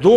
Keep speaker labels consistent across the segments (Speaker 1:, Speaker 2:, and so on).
Speaker 1: 2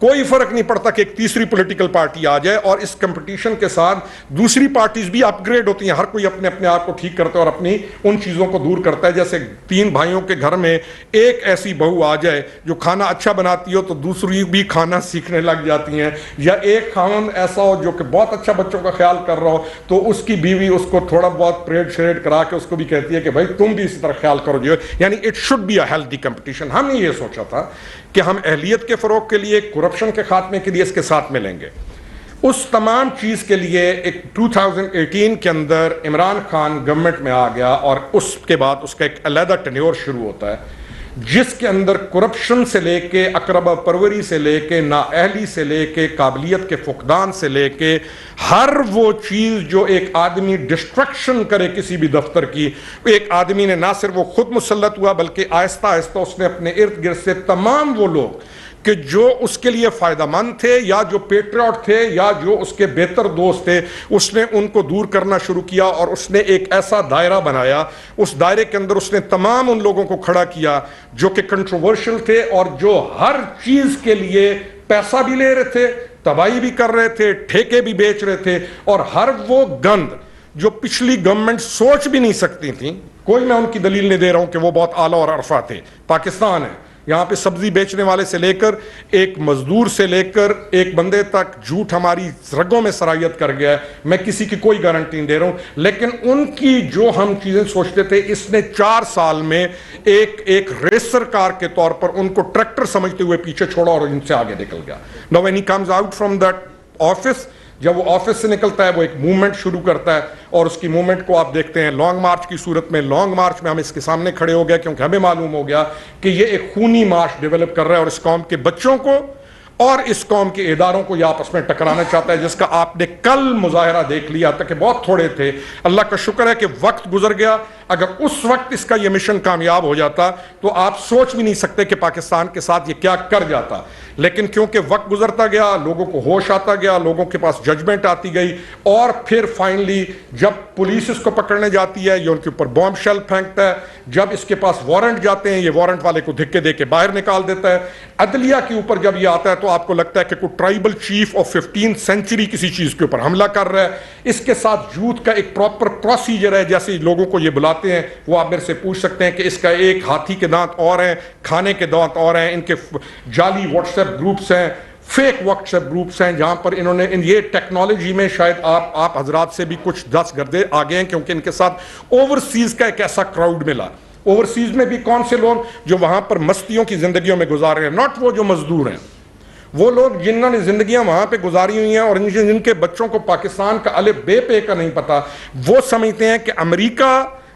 Speaker 1: کوئی فرق نہیں پڑتا کہ ایک تیسری پولیٹیکل پارٹی آ جائے, اور اس کمپٹیشن کے ساتھ دوسری پارٹیز بھی اپ گریڈ ہوتی ہیں, ہر کوئی اپنے اپنے آپ کو ٹھیک کرتا ہے اور اپنی ان چیزوں کو دور کرتا ہے. جیسے 3 بھائیوں کے گھر میں ایک ایسی بہو آ جائے جو کھانا اچھا بناتی ہو تو دوسری بھی کھانا سیکھنے لگ جاتی ہیں, یا ایک خاوند ایسا ہو جو کہ بہت اچھا بچوں کا خیال کر رہا ہو تو اس کی بیوی اس کو تھوڑا بہت پریڈ شریڈ کرا کے اس کو بھی کہتی ہے کہ بھائی تم بھی اسی طرح خیال کرو جو, یعنی it should be a healthy competition. ہم نے یہ سوچا تھا کہ ہم اہلیت کے فروغ کے لیے, کرپشن کے خاتمے کے لیے اس کے ساتھ ملیں گے. اس تمام چیز کے لیے ایک 2018 کے اندر عمران خان گورنمنٹ میں آ گیا, اور اس کے بعد اس کا ایک علیحدہ ٹینیور شروع ہوتا ہے جس کے اندر کرپشن سے لے کے اقربا پروری سے لے کے نااہلی سے لے کے قابلیت کے فقدان سے لے کے ہر وہ چیز جو ایک آدمی ڈسٹرکشن کرے کسی بھی دفتر کی, ایک آدمی نے نہ صرف وہ خود مسلط ہوا بلکہ آہستہ آہستہ اس نے اپنے ارد گرد سے تمام وہ لوگ کہ جو اس کے لیے فائدہ مند تھے یا جو پیٹریوٹ تھے یا جو اس کے بہتر دوست تھے, اس نے ان کو دور کرنا شروع کیا, اور اس نے ایک ایسا دائرہ بنایا. اس دائرے کے اندر اس نے تمام ان لوگوں کو کھڑا کیا جو کہ کنٹروورشل تھے اور جو ہر چیز کے لیے پیسہ بھی لے رہے تھے, تباہی بھی کر رہے تھے, ٹھیکے بھی بیچ رہے تھے, اور ہر وہ گند جو پچھلی گورنمنٹ سوچ بھی نہیں سکتی تھی. کوئی میں ان کی دلیل نہیں دے رہا ہوں کہ وہ بہت اعلیٰ اور عرفہ تھے. پاکستان ہے, یہاں پہ سبزی بیچنے والے سے لے کر ایک مزدور سے لے کر ایک بندے تک جھوٹ ہماری رگوں میں سرایت کر گیا ہے. میں کسی کی کوئی گارنٹی نہیں دے رہا ہوں, لیکن ان کی جو ہم چیزیں سوچتے تھے اس نے 4 سال میں ایک ریسر کار کے طور پر ان کو ٹریکٹر سمجھتے ہوئے پیچھے چھوڑا اور ان سے آگے نکل گیا. Now when he comes out from that office, جب وہ آفس سے نکلتا ہے وہ ایک موومنٹ شروع کرتا ہے, اور اس کی موومنٹ کو آپ دیکھتے ہیں لانگ مارچ کی صورت میں. لانگ مارچ میں ہم اس کے سامنے کھڑے ہو گئے کیونکہ ہمیں معلوم ہو گیا کہ یہ ایک خونی مارچ ڈیولپ کر رہا ہے, اور اس قوم کے بچوں کو اور اس قوم کے اداروں کو یہ آپس میں ٹکرانا چاہتا ہے, جس کا آپ نے کل مظاہرہ دیکھ لیا تھا کہ بہت تھوڑے تھے. اللہ کا شکر ہے کہ وقت گزر گیا. اگر اس وقت اس کا یہ مشن کامیاب ہو جاتا تو آپ سوچ بھی نہیں سکتے کہ پاکستان کے ساتھ یہ کیا کر جاتا. لیکن کیونکہ وقت گزرتا گیا, لوگوں کو ہوش آتا گیا, لوگوں کے پاس ججمنٹ آتی گئی, اور پھر فائنلی جب پولیس اس کو پکڑنے جاتی ہے یہ ان کے اوپر بومب شیل پھینکتا ہے. جب اس کے پاس وارنٹ جاتے ہیں یہ وارنٹ والے کو دھکے دے کے باہر نکال دیتا ہے. عدلیہ کے اوپر جب یہ آتا ہے تو آپ کو لگتا ہے کہ کوئی tribal chief of 15th century کسی چیز کے اوپر حملہ کر رہا ہے. اس کے ساتھ یوتھ کا ایک پراپر پروسیجر ہے. جیسے لوگوں کو یہ بلاتے ہیں وہ آپ میرے سے پوچھ سکتے ہیں کہ اس کا ایک ہاتھی کے دانت اور ہیں, کھانے کے دانت اور ہیں, ان کے جعلی واٹس ایپ گروپس ہیں, فیک واٹس ایپ گروپس ہیں, جہاں پر انہوں نے یہ ٹیکنالوجی میں شاید آپ حضرات سے بھی کچھ 10 گردے آگے ہیں, کیونکہ ان کے ساتھ اوورسیز کا ایک ایسا کراؤڈ ملا. اوورسیز میں بھی کون سے لوگ جو وہاں پر مستیوں کی زندگیوں میں گزار رہے ہیں, ناٹ وہ جو مزدور ہیں, وہ لوگ جنہوں نے زندگیاں وہاں پہ گزاری ہوئی ہیں اور جن کے بچوں کو پاکستان کا الف بے پے کا نہیں پتا. وہ سمجھتے ہیں کہ امریکہ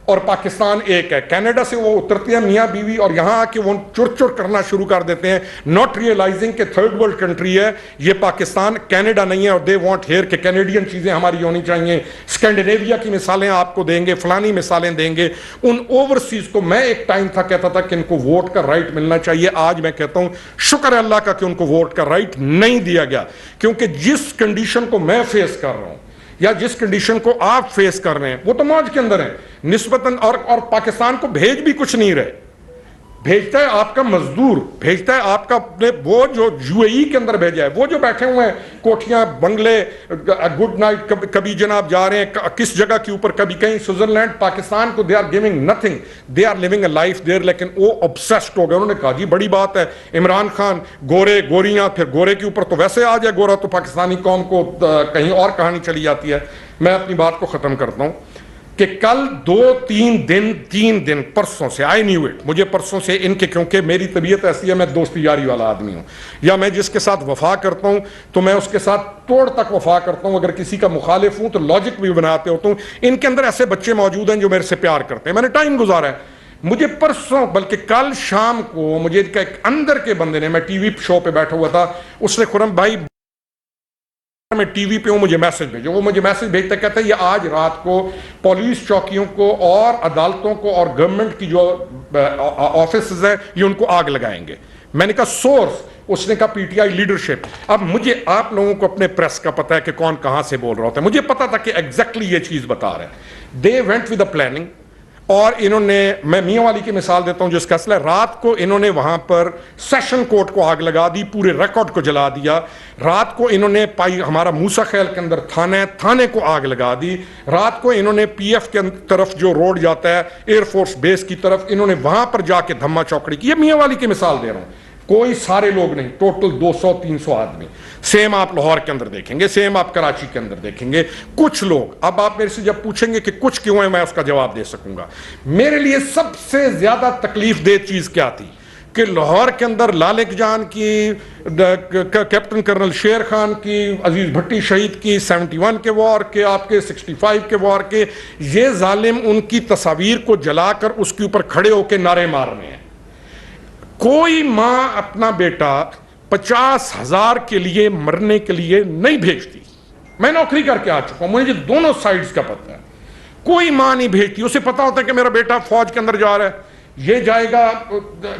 Speaker 1: اور پاکستان ایک ہے. کینیڈا سے وہ اترتے ہیں میاں بیوی اور یہاں آ کے وہ چر کرنا شروع کر دیتے ہیں, ناٹ ریئلائزنگ کہ تھرڈ ورلڈ کنٹری ہے یہ, پاکستان کینیڈا نہیں ہے. اور دے وانٹ ہیئر کہ کینیڈین چیزیں ہماری ہونی چاہیے, اسکینڈینیویا کی مثالیں آپ کو دیں گے, فلانی مثالیں دیں گے. ان اوورسیز کو میں ایک ٹائم تھا کہتا تھا کہ ان کو ووٹ کا رائٹ ملنا چاہیے. آج میں کہتا ہوں شکر ہے اللہ کا کہ ان کو ووٹ کا رائٹ نہیں دیا گیا, کیونکہ جس کنڈیشن کو میں فیس کر رہا ہوں یا جس کنڈیشن کو آپ فیس کر رہے ہیں وہ تو موج کے اندر ہیں نسبتاً, اور پاکستان کو بھیج بھی کچھ نہیں رہے. بھیجتا ہے آپ کا مزدور, بھیجتا ہے آپ کا وہ جو یو اے ای کے اندر بھیجا ہے, وہ جو بیٹھے ہوئے ہیں کوٹھیاں بنگلے, گڈ نائٹ, کبھی جناب جا رہے ہیں کس جگہ کے اوپر, کبھی کہیں سوئٹزرلینڈ. پاکستان کو they are giving nothing, they are living a life there. لیکن وہ obsessed ہو گئے. انہوں نے کہا جی بڑی بات ہے عمران خان, گورے گوریاں, پھر گورے کے اوپر تو ویسے آ جائے گورا تو پاکستانی قوم کو کہیں اور کہانی چلی جاتی ہے. میں اپنی بات کو ختم کرتا ہوں کہ کل 3 دن پرسوں سے آئی نیو اٹ, مجھے پرسوں سے ان کے, کیونکہ میری طبیعت ایسی ہے, میں دوستی یاری والا آدمی ہوں, یا میں جس کے ساتھ وفا کرتا ہوں تو میں اس کے ساتھ توڑ تک وفا کرتا ہوں. اگر کسی کا مخالف ہوں تو لاجک بھی بناتے ہوتا ہوں. ان کے اندر ایسے بچے موجود ہیں جو میرے سے پیار کرتے ہیں. میں نے ٹائم گزارا ہے. مجھے پرسوں بلکہ کل شام کو مجھے ایک اندر کے بندے نے, میں ٹی وی شو پہ بیٹھا ہوا تھا, اس نے خرم بھائی میں ٹی وی پہ ہوں مجھے میسج بھیجو. وہ مجھے میسج بھیجتا کہتا ہے یہ آج رات کو پولیس چوکیوں کو اور عدالتوں کو اور گورنمنٹ کی جو آفیسز ہیں یہ ان کو آگ لگائیں گے. میں نے کہا سورس, اس نے کہا پی ٹی آئی لیڈرشپ. اب مجھے آپ لوگوں کو اپنے پریس کا پتہ ہے کہ کون کہاں سے بول رہا ہوتا ہے. مجھے پتا تھا کہ ایگزیکٹلی یہ چیز بتا رہے ہیں. They went with the planning. اور انہوں نے, میں میاں والی کی مثال دیتا ہوں جس کا اصل ہے, رات کو انہوں نے وہاں پر سیشن کورٹ کو آگ لگا دی, پورے ریکارڈ کو جلا دیا. رات کو انہوں نے ہمارا موسیٰ خیل کے اندر تھانہ ہے, تھانے کو آگ لگا دی. رات کو انہوں نے پی ایف کے طرف جو روڈ جاتا ہے ایئر فورس بیس کی طرف, انہوں نے وہاں پر جا کے دھما چوکڑی کی. یہ میاں والی کی مثال دے رہا ہوں, کوئی سارے لوگ نہیں, ٹوٹل 200-300 آدمی. سیم آپ لاہور کے اندر دیکھیں گے, سیم آپ کراچی کے اندر دیکھیں گے. کچھ لوگ, اب آپ میرے سے جب پوچھیں گے کہ کچھ کیوں ہے, میں اس کا جواب دے سکوں گا. میرے لیے سب سے زیادہ تکلیف دہ چیز کیا تھی کہ لاہور کے اندر لالک جان کی, کیپٹن کرنل شیر خان کی, عزیز بھٹی شہید کی, 71 کے وار کے, آپ کے 65 کے وار کے, یہ ظالم ان کی تصاویر کو جلا کر اس کے اوپر کھڑے ہو کے نعرے مار رہے ہیں. کوئی ماں اپنا بیٹا 50,000 کے لیے مرنے کے لیے نہیں بھیجتی. میں نوکری کر کے آ چکا ہوں, مجھے دونوں سائیڈز کا پتہ ہے. کوئی ماں نہیں بھیجتی, اسے پتا ہوتا ہے کہ میرا بیٹا فوج کے اندر جا رہا ہے, یہ جائے گا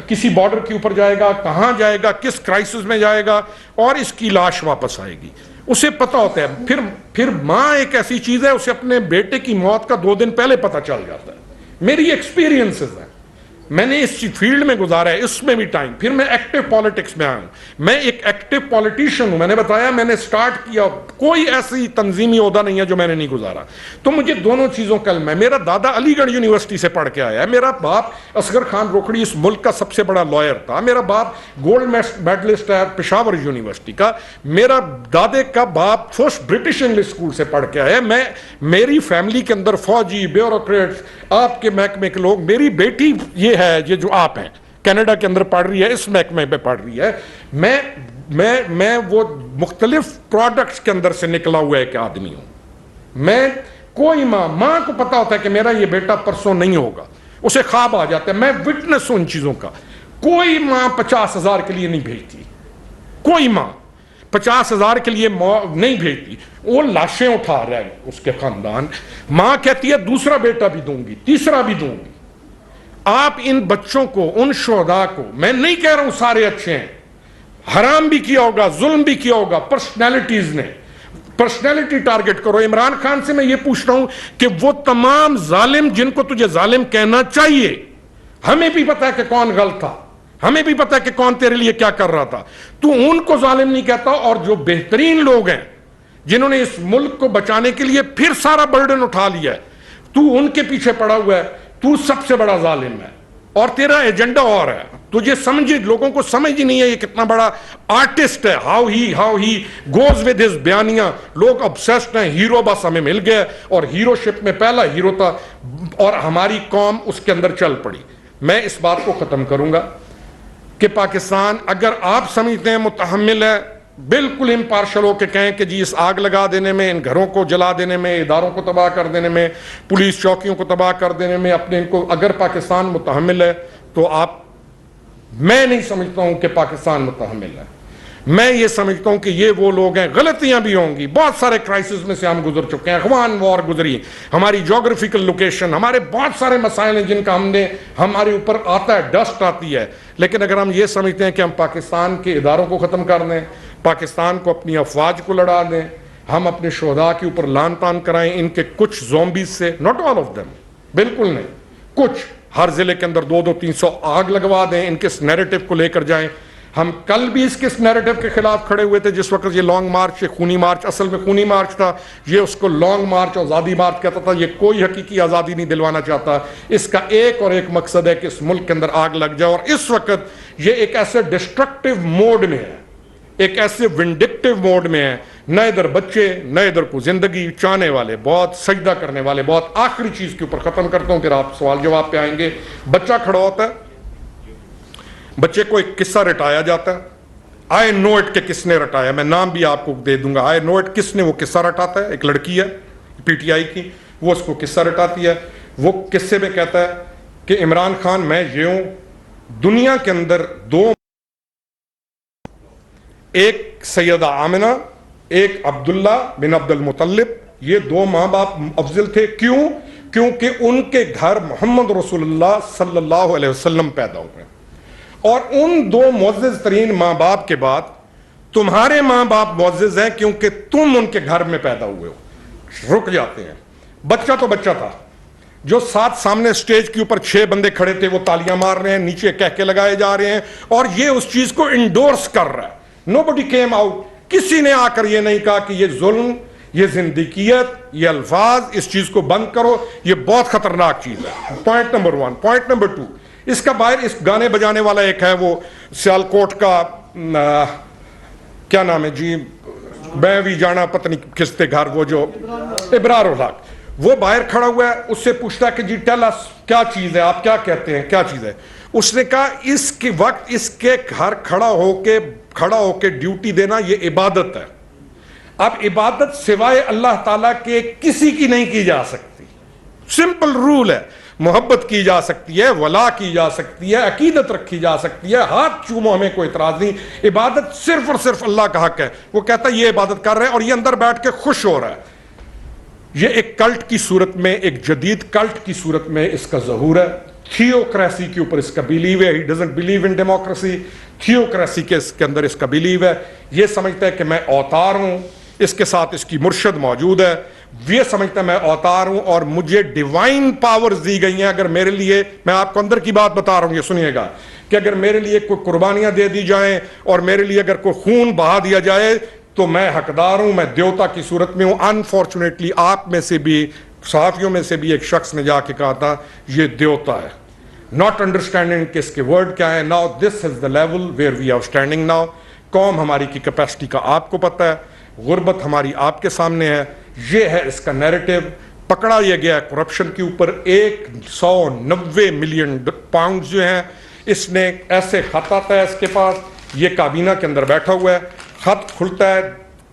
Speaker 1: کسی بارڈر کے اوپر, جائے گا کہاں جائے گا, کس کرائسس میں جائے گا, اور اس کی لاش واپس آئے گی. اسے پتا ہوتا ہے. پھر ماں ایک ایسی چیز ہے, اسے اپنے بیٹے کی موت کا 2 دن پہلے پتا چل جاتا ہے. میری ایکسپیرینسز ہیں, میں نے اس فیلڈ میں گزارا ہے, اس میں بھی ٹائم. پھر میں ایکٹیو پالیٹکس میں آیا ہوں, میں ایک ایکٹیو پالیٹیشین ہوں. میں نے بتایا میں نے سٹارٹ کیا, کوئی ایسی تنظیمی عہدہ نہیں ہے جو میں نے نہیں گزارا. تو مجھے دونوں چیزوں کا علم ہے. میرا دادا علی گڑھ یونیورسٹی سے پڑھ کے آیا ہے, میرا باپ اصغر خان روکڑی اس ملک کا سب سے بڑا لائر تھا, میرا باپ گولڈ میڈلسٹ ہے پشاور یونیورسٹی کا, میرا دادے کا باپ فرسٹ برٹش انگلش اسکول سے پڑھ کے آیا ہے. میری فیملی کے اندر فوجی, بیوروکریٹس, آپ کے محکمے کے لوگ. میری بیٹی یہ ہے یہ جو آپ ہیں کینیڈا کے اندر پڑھ رہی ہے, اس محکمے پہ پڑھ رہی ہے. میں وہ مختلف پروڈکٹس کے اندر سے نکلا ہوا ایک آدمی ہوں. میں کوئی ماں کو پتا ہوتا ہے کہ میرا یہ بیٹا پرسوں نہیں ہوگا, اسے خواب آ جاتا ہے. میں وٹنس ہوں ان چیزوں کا. کوئی ماں 50,000 کے لیے نہیں بھیجتی, کوئی ماں 50,000 کے لیے نہیں بھیجتی. وہ لاشیں اٹھا رہا ہے اس کے خاندان. ماں کہتی ہے دوسرا بیٹا بھی دوں گی, تیسرا بھی دوں گی. آپ ان بچوں کو, ان شہداء کو, میں نہیں کہہ رہا ہوں سارے اچھے ہیں, حرام بھی کیا ہوگا, ظلم بھی کیا ہوگا پرسنالٹیز نے. پرسنالٹی ٹارگٹ کرو. عمران خان سے میں یہ پوچھ رہا ہوں کہ وہ تمام ظالم جن کو تجھے ظالم کہنا چاہیے, ہمیں بھی پتا ہے کہ کون غلط تھا, ہمیں بھی پتا ہے کہ کون تیرے لیے کیا کر رہا تھا, تو ان کو ظالم نہیں کہتا. اور جو بہترین لوگ ہیں جنہوں نے اس ملک کو بچانے کے لیے پھر سارا برڈن اٹھا لیا ہے, تو ان کے پیچھے پڑا ہوا ہے, تو سب سے بڑا ظالم ہے. اور تیرا ایجنڈا اور ہے, تجھے سمجھے, لوگوں کو سمجھ ہی نہیں ہے یہ کتنا بڑا آرٹسٹ ہے. How he goes with his بیانیاں. لوگ obsessed ہیں, ہیرو بس ہمیں مل گیا, اور ہیرو شپ میں پہلا ہیرو تھا, اور ہماری قوم اس کے اندر چل پڑی. میں اس بات کو ختم کروں گا کہ پاکستان, اگر آپ سمجھتے ہیں متحمل ہے, بالکل امپارشل ہو کے کہیں کہ جی اس آگ لگا دینے میں, ان گھروں کو جلا دینے میں, اداروں کو تباہ کر دینے میں, پولیس چوکیوں کو تباہ کر دینے میں, اپنے ان کو, اگر پاکستان متحمل ہے تو میں نہیں سمجھتا ہوں کہ پاکستان متحمل ہے. میں یہ سمجھتا ہوں کہ یہ وہ لوگ ہیں, غلطیاں بھی ہوں گی, بہت سارے کرائسس میں سے ہم گزر چکے ہیں, افغان وار گزری, ہماری جغرافیکل لوکیشن, ہمارے بہت سارے مسائل ہیں جن کا ہمارے اوپر آتا ہے, ڈسٹ آتی ہے. لیکن اگر ہم یہ سمجھتے ہیں کہ ہم پاکستان کے اداروں کو ختم کر دیں, پاکستان کو, اپنی افواج کو لڑا دیں, ہم اپنے شہداء کے اوپر لان تان کرائیں ان کے کچھ زومبیز سے, ناٹ آل آف دم, بالکل نہیں, کچھ, ہر ضلع کے اندر 200-300 آگ لگوا دیں, ان کے نیریٹو کو لے کر جائیں. ہم کل بھی اس کے نیریٹو کے خلاف کھڑے ہوئے تھے جس وقت یہ لانگ مارچ, یہ خونی مارچ, اصل میں خونی مارچ تھا, یہ اس کو لانگ مارچ آزادی مارچ کہتا تھا. یہ کوئی حقیقی آزادی نہیں دلوانا چاہتا. اس کا ایک اور ایک مقصد ہے کہ اس ملک کے اندر آگ لگ جائے. اور اس وقت یہ ایک ایسے ڈسٹرکٹیو موڈ میں ہے, ایک ایسے ونڈکٹیو موڈ میں ہے, نہ ادھر بچے نہ ادھر کو زندگی چاہنے والے, بہت سجدہ کرنے والے. بہت آخری چیز کے اوپر ختم کرتا ہوں, پھر آپ سوال جواب پہ آئیں گے. بچہ کھڑا ہوتا ہے, بچے کو ایک قصہ رٹایا جاتا ہے. آئی نو اٹ کہ کس نے رٹایا, میں نام بھی آپ کو دے دوں گا. آئی نو اٹ کس نے وہ قصہ رٹاتا ہے. ایک لڑکی ہے پی ٹی آئی کی, وہ اس کو قصہ رٹاتی ہے. وہ قصے میں کہتا ہے کہ عمران خان میں یہ ہوں, دنیا کے اندر دو, ایک سیدہ آمنہ, ایک عبداللہ بن عبد المطلب, یہ 2 ماں باپ افضل تھے. کیوں؟ کیونکہ ان کے گھر محمد رسول اللہ صلی اللہ علیہ وسلم پیدا ہوئے. اور ان 2 معزز ترین ماں باپ کے بعد تمہارے ماں باپ معزز ہیں کیونکہ تم ان کے گھر میں پیدا ہوئے ہو. رک جاتے ہیں. بچہ تو بچہ تھا, جو ساتھ سامنے سٹیج کے اوپر 6 بندے کھڑے تھے وہ تالیاں مار رہے ہیں, نیچے کہکے لگائے جا رہے ہیں, اور یہ اس چیز کو انڈورس کر رہا ہے. nobody came out, کسی نے آ کر یہ نہیں کہا کہ یہ ظلم, یہ زندگیت, یہ الفاظ, اس چیز کو بند کرو, یہ بہت خطرناک چیز ہے. Point number 1. پوائنٹ نمبر 2, اس کا باہر اس گانے بجانے والا ایک ہے, وہ سیالکوٹ کا کیا نام ہے جی, میں بھی جانا پتہ نہیں کس کے گھر, وہ جو ابرار الحق, وہ باہر کھڑا ہوا ہے, اس سے پوچھتا ہے کہ جی ٹیل اس کیا چیز ہے, آپ کیا کہتے ہیں, کیا چیز ہے. اس نے کہا اس کے وقت اس کے گھر کھڑا ہو کے ڈیوٹی دینا یہ عبادت ہے. اب عبادت سوائے اللہ تعالیٰ کے کسی کی نہیں کی جا سکتی. سمپل رول ہے. محبت کی جا سکتی ہے, ولا کی جا سکتی ہے, عقیدت رکھی جا سکتی ہے, ہاتھ چومو, ہمیں کوئی اعتراض نہیں. عبادت صرف اور صرف اللہ کا حق ہے. وہ کہتا ہے یہ عبادت کر رہے ہیں اور یہ اندر بیٹھ کے خوش ہو رہا ہے. یہ ایک کلٹ کی صورت میں, ایک جدید کلٹ کی صورت میں اس کا ظہور ہے. تھیوکریسی کے اوپر اس کا بلیو ہے. He doesn't believe in democracy. Theocracy کے اس کے اندر اس کا بلیو ہے. یہ سمجھتا ہے کہ میں اوتار ہوں, اس کے ساتھ اس کی مرشد موجود ہے. یہ سمجھتا ہے میں اوتار ہوں اور مجھے ڈیوائن پاورز دی گئی ہیں. اگر میرے لیے, میں آپ کو اندر کی بات بتا رہا ہوں, یہ سنیے گا, کہ اگر میرے لیے کوئی قربانیاں دے دی جائیں اور میرے لیے اگر کوئی خون بہا دیا جائے تو میں حقدار ہوں, میں دیوتا کی صورت میں ہوں. انفارچونیٹلی آپ میں سے بھی, صحافیوں میں سے بھی ایک شخص نے جا کے کہا تھا یہ دیوتا ہے, ناٹ انڈرسٹینڈنگ کہ اس کے ورڈ کیا ہے. Now this is the level where we are standing now. قوم ہماری کی کیپیسٹی کا آپ کو پتہ ہے, غربت ہماری آپ کے سامنے ہے. یہ ہے اس کا نیریٹو. پکڑا یہ گیا کرپشن کے اوپر. 190 ملین پاؤنڈ جو ہیں اس نے, ایسے خط آتا ہے اس کے پاس, یہ کابینہ کے اندر بیٹھا ہوا ہے, خط کھلتا ہے,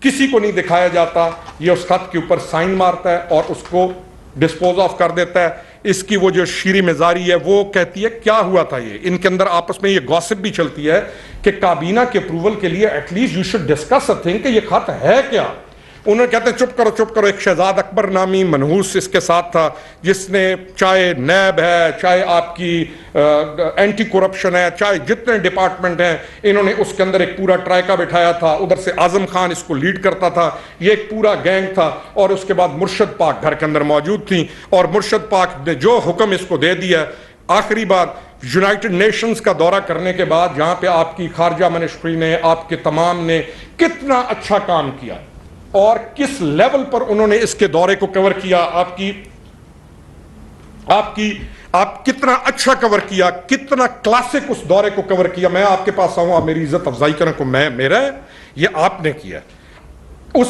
Speaker 1: کسی کو نہیں دکھایا جاتا, یہ اس خط کے اوپر سائن مارتا ہے اور اس کو ڈسپوز آف کر دیتا ہے. اس کی وہ جو شیریں مزاری ہے وہ کہتی ہے کیا ہوا تھا. یہ ان کے اندر آپس میں یہ گوسپ بھی چلتی ہے کہ کابینہ کے اپروول کے لیے at least you should discuss a thing کہ یہ خط ہے کیا. انہوں نے کہتے ہیں چپ کرو چپ کرو. ایک شہزاد اکبر نامی منحوس اس کے ساتھ تھا, جس نے چاہے نیب ہے, چاہے آپ کی اینٹی کرپشن ہے, چاہے جتنے ڈپارٹمنٹ ہیں, انہوں نے اس کے اندر ایک پورا ٹرائکا بٹھایا تھا. ادھر سے اعظم خان اس کو لیڈ کرتا تھا. یہ ایک پورا گینگ تھا. اور اس کے بعد مرشد پاک گھر کے اندر موجود تھیں, اور مرشد پاک نے جو حکم اس کو دے دیا. آخری بات, یونائٹڈ نیشنز کا دورہ کرنے کے بعد جہاں پہ آپ کی خارجہ منسٹری نے, آپ کے تمام نے کتنا اچھا کام کیا اور کس لیول پر انہوں نے اس کے دورے کو کور کیا, آپ کتنا اچھا کور کیا, کتنا کلاسک اس دورے کو کور کیا. میں آپ کے پاس آؤں, آپ میری عزت افزائی کریں کو میرا ہے, یہ آپ نے کیا. اس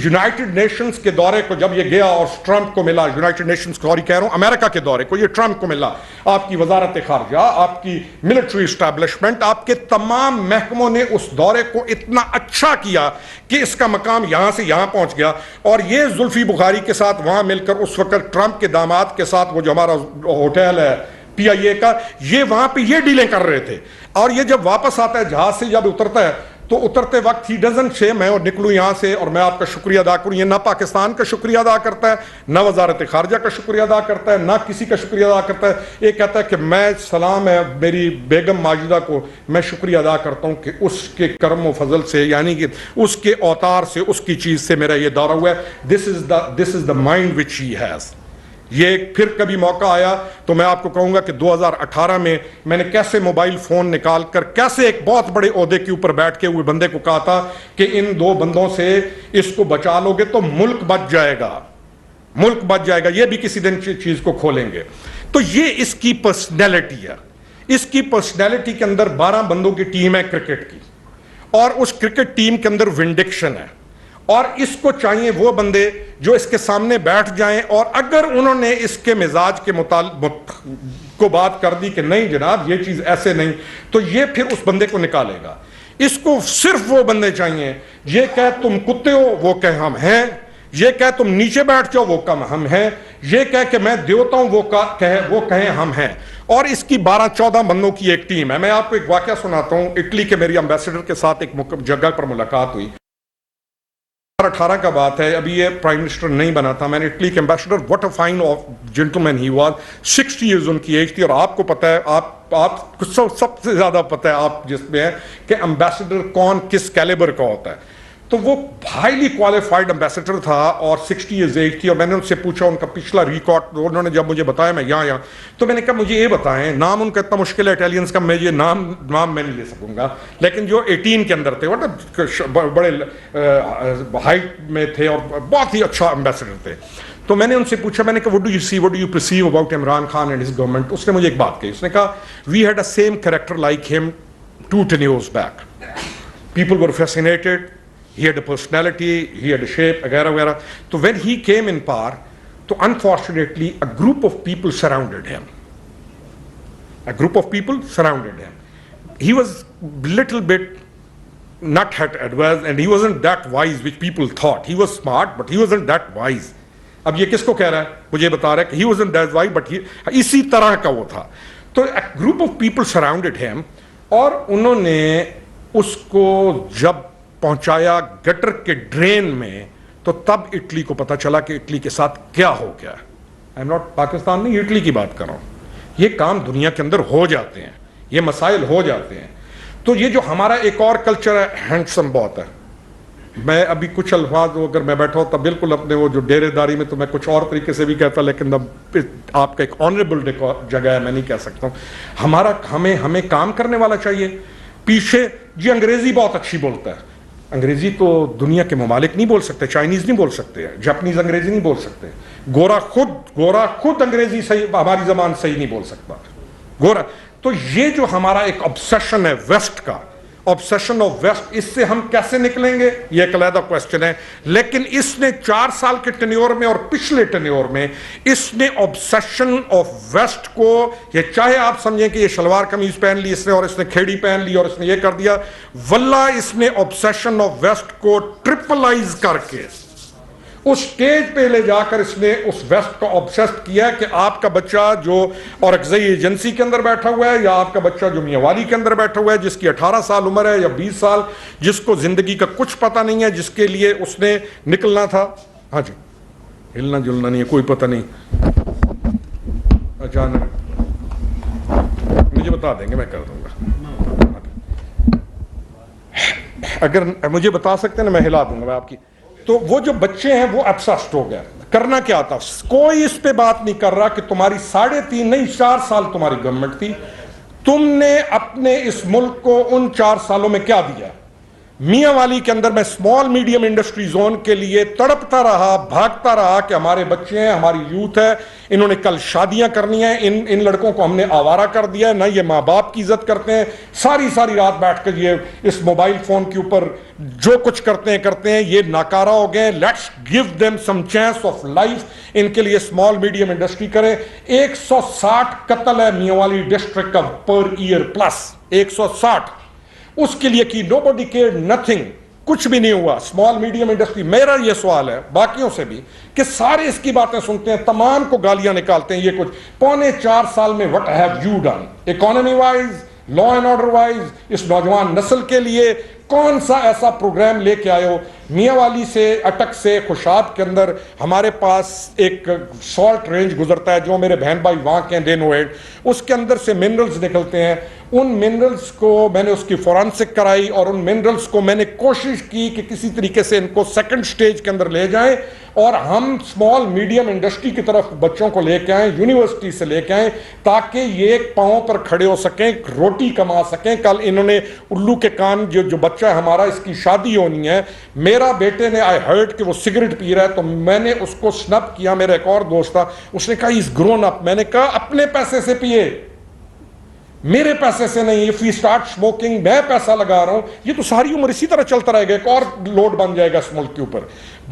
Speaker 1: یونائٹڈ نیشنز کے دورے کو جب یہ گیا اور ٹرمپ کو ملا, یونائٹڈ نیشنز سوری کہہ رہا ہوں, امریکہ کے دورے کو یہ ٹرمپ کو ملا, آپ کی وزارت خارجہ, آپ کی ملٹری اسٹیبلشمنٹ, آپ کے تمام محکموں نے اس دورے کو اتنا اچھا کیا کہ اس کا مقام یہاں سے یہاں پہنچ گیا. اور یہ زلفی بخاری کے ساتھ وہاں مل کر اس وقت ٹرمپ کے داماد کے ساتھ, وہ جو ہمارا ہوٹل ہے پی آئی اے کا, یہ وہاں پہ یہ ڈیلیں کر رہے تھے. اور یہ جب واپس آتا ہے جہاز سے, جب اترتا ہے تو اترتے وقت ہی ڈزنٹ سے میں نکلوں یہاں سے اور میں آپ کا شکریہ ادا کروں. یہ نہ پاکستان کا شکریہ ادا کرتا ہے, نہ وزارت خارجہ کا شکریہ ادا کرتا ہے, نہ کسی کا شکریہ ادا کرتا ہے. یہ کہتا ہے کہ میں سلام ہے میری بیگم ماجدہ کو, میں شکریہ ادا کرتا ہوں کہ اس کے کرم و فضل سے, یعنی کہ اس کے اوتار سے, اس کی چیز سے میرا یہ دورہ ہوا ہے. This is the mind which he has. یہ پھر کبھی موقع آیا تو میں آپ کو کہوں گا کہ 2018 میں نے کیسے موبائل فون نکال کر کیسے ایک بہت بڑے عہدے کے اوپر بیٹھ کے ہوئے بندے کو کہا تھا کہ ان 2 بندوں سے اس کو بچا لو گے تو ملک بچ جائے گا, ملک بچ جائے گا. یہ بھی کسی دن چیز کو کھولیں گے. تو یہ اس کی پرسنالٹی ہے. اس کی پرسنالٹی کے اندر 12 بندوں کی ٹیم ہے کرکٹ کی, اور اس کرکٹ ٹیم کے اندر ونڈکشن ہے. اور اس کو چاہیے وہ بندے جو اس کے سامنے بیٹھ جائیں, اور اگر انہوں نے اس کے مزاج کے کو بات کر دی کہ نہیں جناب یہ چیز ایسے نہیں, تو یہ پھر اس بندے کو نکالے گا. اس کو صرف وہ بندے چاہیے, یہ کہ تم کتے ہو وہ کہ ہم ہیں, یہ کہ تم نیچے بیٹھ جاؤ وہ کم ہم ہیں, یہ کہ میں دیوتا ہوں وہ کہیں ہم ہیں. اور اس کی 12-14 بندوں کی ایک ٹیم ہے. میں آپ کو ایک واقعہ سناتا ہوں. اٹلی کے میری امبیسڈر کے ساتھ ایک جگہ پر ملاقات ہوئی, 2018 کا بات ہے, ابھی یہ پرائم منسٹر نہیں بنا تھا. میں نے اٹلی کے ambassador, what a fine of gentleman he was, 60 years ان کی ایج تھی. اور آپ کو پتہ ہے, آپ سب سے زیادہ پتہ ہے آپ جس میں ہے کہ امبیسڈر کون کس کیلیبر کا ہوتا ہے. تو وہ ہائیلی کوالیفائڈ امبیسڈر تھا اور 60 ایئرز ایج تھی, اور میں نے ان سے پوچھا ان کا پچھلا ریکارڈ, انہوں نے جب مجھے بتایا میں یہاں تو میں نے کہا مجھے یہ بتائیں, نام ان کا اتنا مشکل ہے اٹیلینس کا, میں یہ نام میں نہیں لے سکوں گا, لیکن جو 18 کے اندر تھے بڑے ہائٹ میں تھے اور بہت ہی اچھا امبیسڈر تھے. تو میں نے ان سے پوچھا, میں نے کہا what do you see, what do you perceive about Imran Khan and his government. اس نے مجھے ایک بات کہی, اس نے کہا we had a same character like ہم 2 tenures back. People were fascinated. He had a personality, he had a shape, وغیرہ وغیرہ. تو when he came in power, تو unfortunately a group of people surrounded him. A group of people surrounded him. He was little bit not had advanced and he wasn't that wise which people thought. He was smart but he wasn't that wise. اب یہ کس کو کہہ رہا ہے, مجھے بتا رہا ہے کہ he wasn't that wise but اسی طرح کا وہ تھا. تو a group of people surrounded him اور انہوں نے اس کو جب پہنچایا گٹر کے ڈرین میں, تو تب اٹلی کو پتا چلا کہ اٹلی کے ساتھ کیا ہو گیا. آئی ایم ناٹ پاکستان نہیں, اٹلی کی بات کر رہا ہوں. یہ کام دنیا کے اندر ہو جاتے ہیں, یہ مسائل ہو جاتے ہیں. تو یہ جو ہمارا ایک اور کلچر ہے, ہینڈسم بہت ہے. میں ابھی کچھ الفاظ اگر میں بیٹھا ہوں تب بالکل اپنے وہ جو ڈیرے داری میں تو میں کچھ اور طریقے سے بھی کہتا, لیکن آپ کا ایک آنریبل جگہ ہے, میں نہیں کہہ سکتا ہوں. ہمیں کام کرنے والا چاہیے. پیچھے جی انگریزی بہت اچھی بولتا ہے, انگریزی تو دنیا کے ممالک نہیں بول سکتے, چائنیز نہیں بول سکتے, جاپنیز انگریزی نہیں بول سکتے, گورا خود انگریزی صحیح, ہماری زبان صحیح نہیں بول سکتا گورا. تو یہ جو ہمارا ایک obsession ہے ویسٹ کا, obsession of ویسٹ, اس سے ہم کیسے نکلیں گے یہ ایک علیحدہ کوشچن ہے. لیکن اس نے 4 سال کے ٹینیور میں اور پچھلے ٹینیور میں اس نے obsession of ویسٹ کو, یہ چاہے آپ سمجھیں کہ یہ شلوار قمیض پہن لی اس نے اور اس نے کھیڑی پہن لی اور اس نے یہ کر دیا, واللہ اس نے obsession of ویسٹ کو ٹرپلائز کر کے اس سٹیج پہ لے جا کر اس نے اس ویسٹ کو obsessed کیا کہ آپ کا بچہ جو اورکزئی ایجنسی کے اندر بیٹھا ہوا ہے, یا آپ کا بچہ جو میاں والی کے اندر بیٹھا ہوا ہے جس کی 18 سال عمر ہے یا 20 سال, جس کو زندگی کا کچھ پتہ نہیں ہے, جس کے لیے اس نے نکلنا تھا, ہاں جی ہلنا جلنا نہیں ہے, کوئی پتہ نہیں, اچانک مجھے بتا دیں گے میں کر دوں گا, اگر مجھے بتا سکتے ہیں نا میں ہلا دوں گا میں آپ کی. تو وہ جو بچے ہیں وہ obsessed ہو گئے. کرنا کیا تھا, کوئی اس پہ بات نہیں کر رہا کہ تمہاری 3.5 نہیں 4 سال تمہاری گورنمنٹ تھی, تم نے اپنے اس ملک کو ان 4 سالوں میں کیا دیا. میاں والی کے اندر میں اسمال میڈیم انڈسٹری زون کے لیے تڑپتا رہا, بھاگتا رہا کہ ہمارے بچے ہیں, ہماری یوتھ ہے, انہوں نے کل شادیاں کرنی ہیں, ان لڑکوں کو ہم نے آوارہ کر دیا ہے, نہ یہ ماں باپ کی عزت کرتے ہیں, ساری رات بیٹھ کر یہ اس موبائل فون کے اوپر جو کچھ کرتے ہیں, یہ ناکارہ ہو گئے. Let's give them some chance of life, ان کے لیے اسمال میڈیم انڈسٹری کریں. 160 قتل ہے میاں والی ڈسٹرکٹ کا پر ایئر پلس 160, اس کے لیے کی nobody cared nothing, کچھ بھی نہیں ہوا. اسمال میڈیم انڈسٹری, میرا یہ سوال ہے باقیوں سے بھی کہ سارے اس کی باتیں سنتے ہیں, تمام کو گالیاں نکالتے ہیں, یہ کچھ 4.25 سال میں what have you done economy wise, law and order wise, اس نوجوان نسل کے لیے کون سا ایسا پروگرام لے کے آئے ہو. میاں والی سے اٹک سے خوشاب کے اندر ہمارے پاس ایک سالٹ رینج گزرتا ہے, جو میرے بہن بھائی وہاں کے دے نو ایٹ, اس کے اندر سے منرلز نکلتے ہیں. ان منرلز کو میں نے اس کی فورانسک کرائی, اور ان منرلز کو میں نے کوشش کی کہ کسی طریقے سے ان کو سیکنڈ سٹیج کے اندر لے جائیں, اور ہم اسمال میڈیم انڈسٹری کی طرف بچوں کو لے کے آئیں, یونیورسٹی سے لے کے آئیں, تاکہ یہ ایک پاؤں پر کھڑے ہو سکیں, روٹی کما سکیں. کل انہوں نے الو کے کان, جو بچہ ہے ہمارا, اس کی شادی ہونی ہے, میرا بیٹے نے آئی ہرڈ کہ وہ سگریٹ پی رہا ہے, تو میں نے اس کو سنپ کیا. میرا ایک اور دوست تھا, اس نے کہا از گرون اپ. میں نے کہا اپنے پیسے سے پیے, میرے پیسے سے نہیں. if we start smoking, میں پیسہ لگا رہا ہوں, یہ تو ساری عمر اسی طرح چلتا رہے گا, ایک اور لوڈ بن جائے گا اس ملک کے اوپر.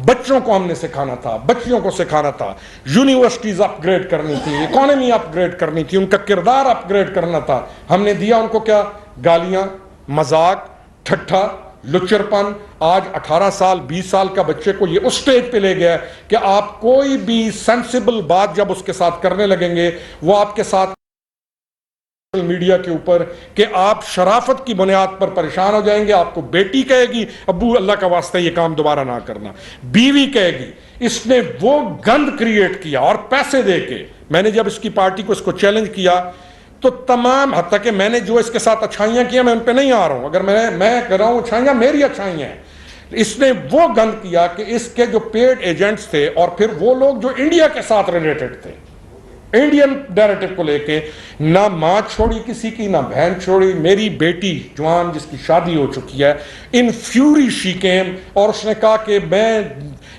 Speaker 1: بچوں کو ہم نے سکھانا تھا, بچیوں کو سکھانا تھا, یونیورسٹیز اپ گریڈ کرنی تھی, اکانومی اپ گریڈ کرنی تھی, ان کا کردار اپ گریڈ کرنا تھا. ہم نے دیا ان کو کیا, گالیاں, مذاق, ٹھٹھا, لچرپن. آج 18 سال 20 سال کا بچے کو یہ اس سٹیج پہ لے گیا کہ آپ کوئی بھی سینسیبل بات جب اس کے ساتھ کرنے لگیں گے, وہ آپ کے ساتھ میڈیا کے اوپر کہ آپ شرافت کی بنیاد پر پریشان ہو جائیں گے. آپ کو بیٹی کہے گی ابو اللہ کا واسطہ یہ کام دوبارہ نہ کرنا, بیوی کہے گی. اس نے وہ گند کریٹ کیا, اور پیسے دے کے. میں نے جب اس کی پارٹی کو اس کو چیلنج کیا تو تمام, حتیٰ کہ میں نے جو اس کے ساتھ اچھائیاں کی ہیں میں ان پہ نہیں آ رہا ہوں, اگر میں کر رہا ہوں اچھائیاں میری اچھائیاں ہیں, اس نے وہ گند کیا کہ اس کے جو پیڈ ایجنٹس تھے اور پھر وہ لوگ جو انڈیا کے ساتھ ریلیٹڈ تھے، انڈین نیریٹو کو لے کے، نہ ماں چھوڑی کسی کی، نہ بہن چھوڑی. میری بیٹی جوان جس کی شادی ہو چکی ہے، ان فیوری شی کیم، اور اس نے کہا کہ میں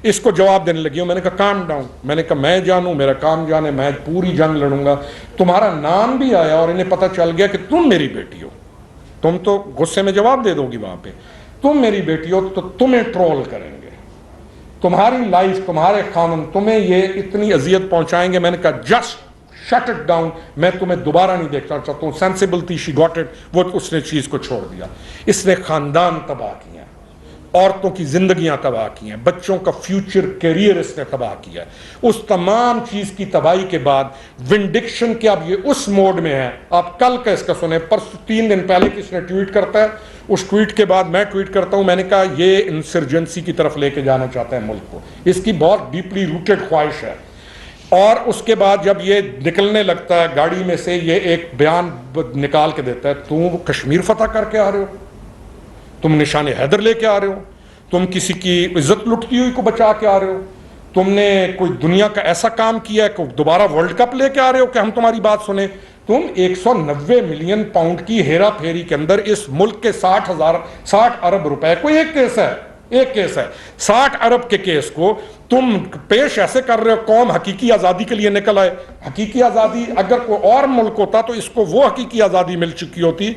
Speaker 1: اس کو جواب دینے لگی ہوں. میں نے کہا کام ڈاؤن. میں نے کہا میں جانوں، میرا کام جانے، میں پوری جنگ لڑوں گا. تمہارا نام بھی آیا اور انہیں پتہ چل گیا کہ تم میری بیٹی ہو. تم تو غصے میں جواب دے دو گی وہاں پہ. تم میری بیٹی ہو تو تمہیں ٹرول کریں گے، تمہاری لائف، تمہارے خاندان، تمہیں یہ اتنی اذیت پہنچائیں گے. میں نے کہا جسٹ شٹ اٹ ڈاؤن، میں تمہیں دوبارہ نہیں دیکھنا چاہتا ہوں. سینسیبل تھی، شی گاٹ اٹ، وہ اس نے چیز کو چھوڑ دیا. اس نے خاندان تباہ کیا، عورتوں کی زندگیاں تباہ کی ہیں، بچوں کا فیوچر کیریئر اس نے تباہ کیا. اس تمام چیز کی تباہی کے بعد ونڈکشن کے اب یہ اس موڈ میں ہے. آپ کل کا اس کا سنیں، پرسوں 3 دن پہلے کس نے ٹویٹ کرتا ہے، اس ٹویٹ کے بعد میں ٹویٹ کرتا ہوں. میں نے کہا یہ انسرجنسی کی طرف لے کے جانا چاہتا ہے ملک کو، اس کی بہت ڈیپلی روٹڈ خواہش ہے. اور اس کے بعد جب یہ نکلنے لگتا ہے گاڑی میں سے، یہ ایک بیان نکال کے دیتا ہے، تم کشمیر فتح کر کے آ رہے ہو، تم نشان حیدر لے کے آ رہے ہو، تم کسی کی عزت لٹتی ہوئی کو بچا کے آ رہے ہو، تم نے کوئی دنیا کا ایسا کام کیا ہے کہ دوبارہ ورلڈ کپ لے کے آ رہے ہو کہ ہم تمہاری بات سنیں. تم 190 ملین پاؤنڈ کی ہیرا پھیری کے اندر اس ملک کے 60 ارب روپے، کوئی ایک کیس ہے، 60 ارب کے کیس کو تم پیش ایسے کر رہے ہو. قوم حقیقی آزادی کے لیے نکل آئے. حقیقی آزادی اگر کوئی اور ملک ہوتا تو اس کو وہ حقیقی آزادی مل چکی ہوتی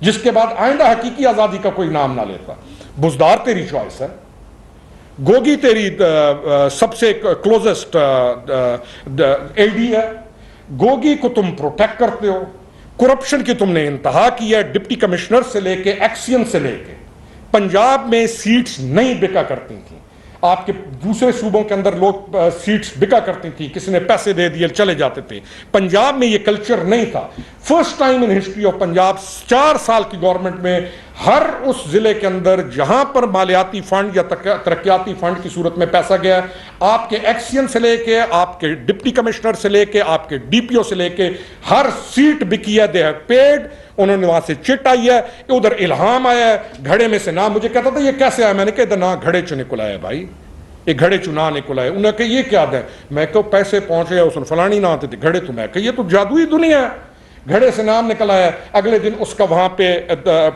Speaker 1: جس کے بعد آئندہ حقیقی آزادی کا کوئی نام نہ لیتا. بزدار تیری چوائس ہے، گوگی تیری سب سے کلوزسٹ اے ڈی ہے، گوگی کو تم پروٹیکٹ کرتے ہو. کرپشن کی تم نے انتہا کی ہے، ڈپٹی کمشنر سے لے کے ایکسین سے لے کے. پنجاب میں سیٹس نہیں بکا کرتی تھیں، آپ کے دوسرے صوبوں کے اندر لوگ سیٹس بکا کرتی تھی، کسی نے پیسے دے دیے چلے جاتے تھے. پنجاب میں یہ کلچر نہیں تھا. First time in history of Punjab 4 سال کی گورنمنٹ میں ہر اس ضلع کے اندر جہاں پر مالیاتی فنڈ یا ترقیاتی فنڈ کی صورت میں پیسہ گیا، آپ کے ایکسین سے لے کے، آپ کے ڈپٹی کمشنر سے لے کے، آپ کے ڈی پی او سے لے کے، ہر سیٹ بکی ہے. They have paid. انہوں نے وہاں سے چٹ آئی ہے، ادھر الہام آیا ہے، گھڑے میں سے نام. مجھے کہتا تھا یہ کیسے آیا؟ میں نے کہا ادھر نہ گھڑے چو نکل آیا بھائی، یہ گھڑے چنا نکل آئے. انہوں نے کہا یہ کیا ہے؟ میں کہا پیسے پہنچے، اس نے فلانی نہ آتے تھے گھڑے. تو میں کہا یہ تو جادوئی دنیا ہے، گھڑے سے نام نکل آیا، اگلے دن اس کا وہاں پہ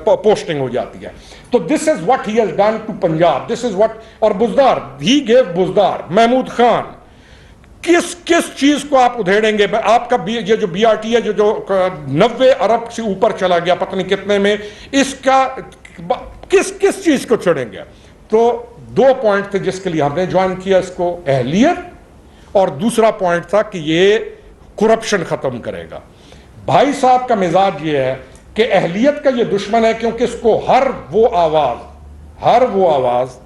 Speaker 1: پوسٹنگ ہو جاتی ہے. تو this is what he has done to Punjab, this is what. اور بزدار، ہی گیو بزدار، محمود خان، کس چیز کو آپ ادھیڑیں گے؟ آپ کا یہ جو بی آر ٹی ہے جو 90 ارب سے اوپر چلا گیا پتہ نہیں کتنے میں، اس کا کس چیز کو چھوڑیں گے؟ تو 2 پوائنٹ تھے جس کے لیے ہم نے جوائن کیا اس کو، اہلیت، اور دوسرا پوائنٹ تھا کہ یہ کرپشن ختم کرے گا. بھائی صاحب کا مزاج یہ ہے کہ اہلیت کا یہ دشمن ہے، کیونکہ اس کو ہر وہ آواز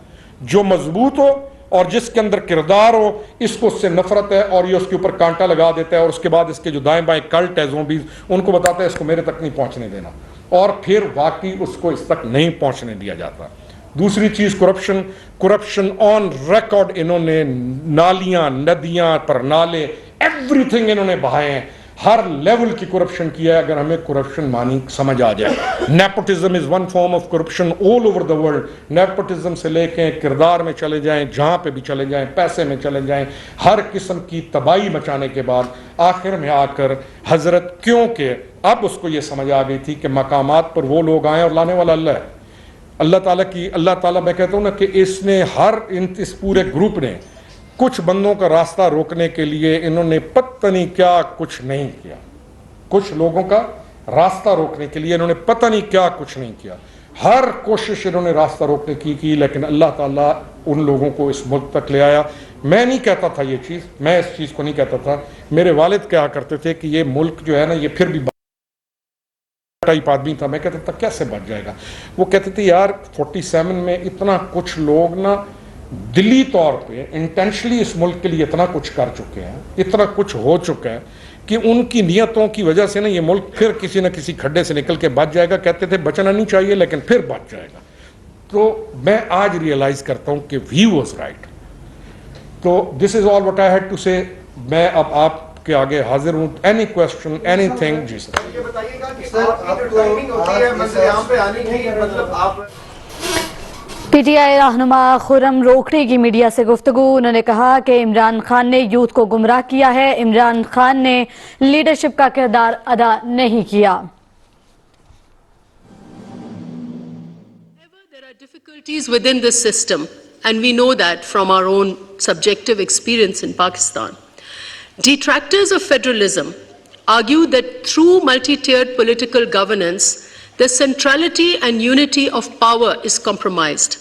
Speaker 1: جو مضبوط ہو اور جس کے اندر کردار ہو، اس کو اس سے نفرت ہے اور یہ اس کے اوپر کانٹا لگا دیتا ہے. اور اس کے بعد اس کے جو دائیں بائیں کلٹ ہے زومبیز، ان کو بتاتا ہے اس کو میرے تک نہیں پہنچنے دینا، اور پھر واقعی اس کو اس تک نہیں پہنچنے دیا جاتا. دوسری چیز کرپشن آن ریکارڈ. انہوں نے نالیاں، ندیاں پر نالے، ایوری تھنگ انہوں نے بہائے ہیں. ہر لیول کی کرپشن کیا ہے. اگر ہمیں کرپشن مانی سمجھ آ جائے، nepotism is one form of corruption all over the world. Nepotism سے لے کے کردار میں چلے جائیں، جہاں پہ بھی چلے جائیں، پیسے میں چلے جائیں، ہر قسم کی تباہی مچانے کے بعد آخر میں آ کر حضرت، کیونکہ اب اس کو یہ سمجھ آ گئی تھی کہ مقامات پر وہ لوگ آئیں اور لانے والا اللہ ہے. اللہ تعالیٰ میں کہتا ہوں نا کہ اس نے اس پورے گروپ نے کچھ بندوں کا راستہ روکنے کے لیے انہوں نے پتہ نہیں کیا کچھ نہیں کیا. کچھ لوگوں کا راستہ روکنے کے لیے انہوں نے پتہ نہیں کیا کچھ نہیں کیا. ہر کوشش انہوں نے راستہ روکنے کی، لیکن اللہ تعالیٰ ان لوگوں کو اس ملک تک لے آیا. میں نہیں کہتا تھا یہ چیز، میں اس چیز کو نہیں کہتا تھا. میرے والد کہا کرتے تھے کہ یہ ملک جو ہے نا، یہ پھر بھی ٹائپ آدمی تھا. میں کہتا تھا کیسے بچ جائے گا؟ وہ کہتے تھے یار 47 میں اتنا کچھ لوگ نا دلی طور پہ انٹینشلی اس ملک کے لیے اتنا کچھ کر چکے ہیں، اتنا کچھ ہو چکا ہے کہ ان کی نیتوں کی وجہ سے نا یہ ملک پھر کسی نہ کسی کھڈے سے نکل کے بچ جائے گا. کہتے تھے بچنا نہیں چاہیے لیکن پھر بچ جائے گا. تو میں آج ریئلائز کرتا ہوں کہ ہی واز رائٹ. تو this is all what I had to say. میں اب آپ کے آگے حاضر ہوں. Any question, anything. جی سر.
Speaker 2: یہ بتائیے گا کہ آپ کی جو ٹائمنگ ہوتی ہے منزل عام پہ آنے کی، مطلب آپ پی ٹی آئی رہنما خرم روکڑی کی میڈیا سے گفتگو. انہوں نے کہا کہ عمران خان نے یوتھ کو گمراہ کیا ہے. عمران خان نے لیڈرشپ کا کردار ادا نہیں کیا.
Speaker 3: There are difficulties within this system, and we know that from our own subjective experience in Pakistan. Detractors of federalism argue that through multi-tiered political governance, the centrality and unity of power is compromised.